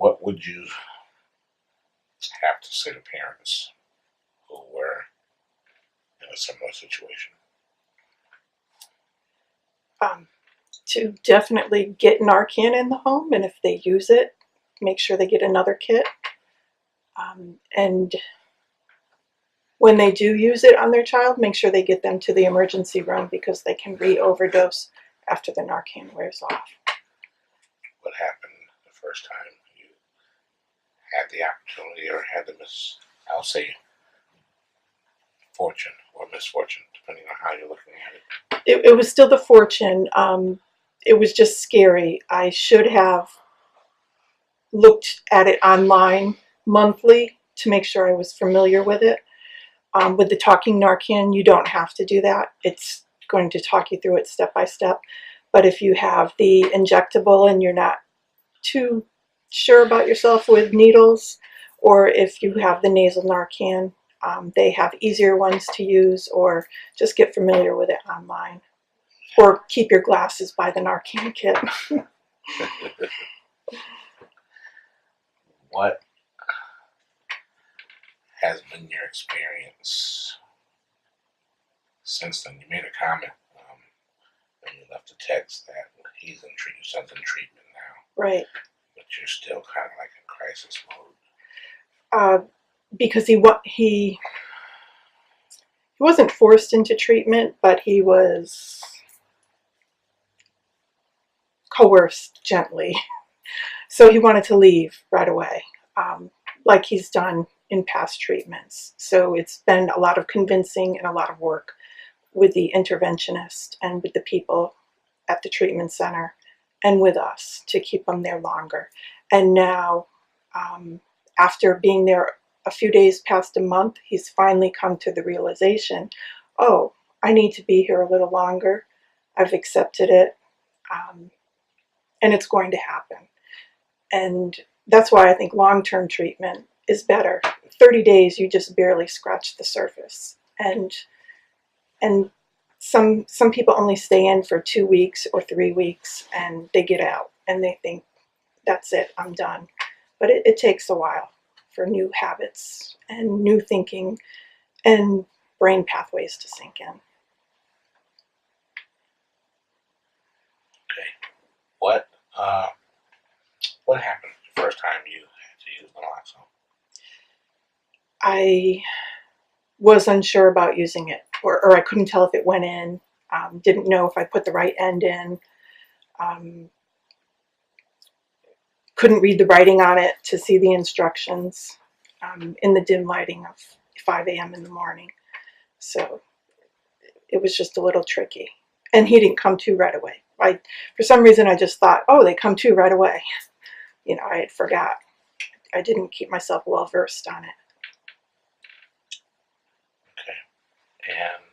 what would you have to say to parents who were in a similar situation? To definitely get Narcan in the home, and if they use it, make sure they get another kit. And when they do use it on their child, make sure they get them to the emergency room because they can re-overdose after the Narcan wears off. What happened the first time you had the opportunity or had the I'll say fortune or misfortune, depending on how you're looking at it? It was still the fortune. It was just scary. I should have looked at it online monthly to make sure I was familiar with it. With the talking Narcan, you don't have to do that. It's going to talk you through it step by step. But if you have the injectable and you're not too sure about yourself with needles, or if you have the nasal Narcan, they have easier ones to use, or just get familiar with it online. Or keep your glasses by the Narcan kit. What has been your experience since then? You made a comment when you left a text that he's in son's in treatment now. Right. But you're still kind of like in crisis mode. Because he wasn't forced into treatment, but he was coerced gently. So he wanted to leave right away, like he's done in past treatments. So it's been a lot of convincing and a lot of work with the interventionist and with the people at the treatment center and with us to keep him there longer. And now, after being there a few days past a month, he's finally come to the realization, oh, I need to be here a little longer. I've accepted it. And it's going to happen. And that's why I think long-term treatment is better. 30 days, you just barely scratch the surface. And some people only stay in for 2 weeks or 3 weeks and they get out and they think, that's it, I'm done. But it takes a while for new habits and new thinking and brain pathways to sink in. Okay. What happened the first time you had to use Naloxone? I was unsure about using it, or I couldn't tell if it went in, didn't know if I put the right end in, couldn't read the writing on it to see the instructions in the dim lighting of 5 a.m. in the morning. So it was just a little tricky. And he didn't come to right away. For some reason, I just thought, oh, they come to right away. You know, I had forgot. I didn't keep myself well versed on it. Okay. And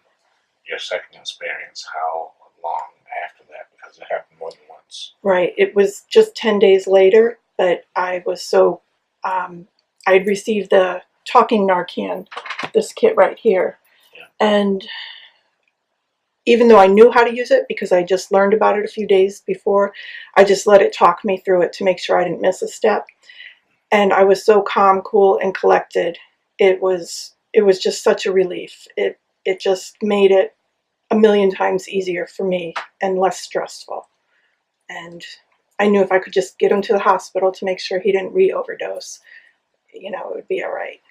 your second experience, how long after that? Because it happened more than once. Right. It was just 10 days later, but I was so, I'd received the talking Narcan, this kit right here. Yeah. And even though I knew how to use it because I just learned about it a few days before, I just let it talk me through it to make sure I didn't miss a step. And I was so calm, cool, and collected. It was just such a relief. It just made it a million times easier for me and less stressful. And I knew if I could just get him to the hospital to make sure he didn't re-overdose, you know, it would be all right.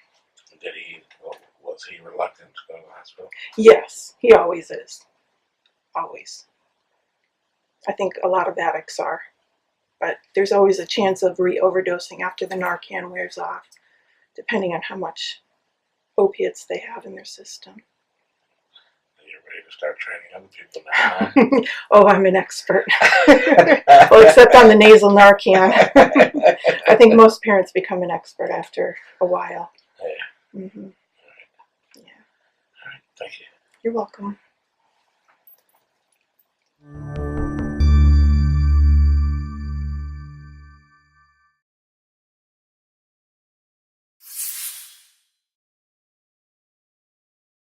Was he reluctant to go to the hospital? Yes, he always is. Always. I think a lot of addicts are. But there's always a chance of re-overdosing after the Narcan wears off, depending on how much opiates they have in their system. You're ready to start training other people now. Oh, I'm an expert. Well, except on the nasal Narcan. I think most parents become an expert after a while. Yeah. Mm-hmm. All right. Yeah. All right. Thank you. You're welcome.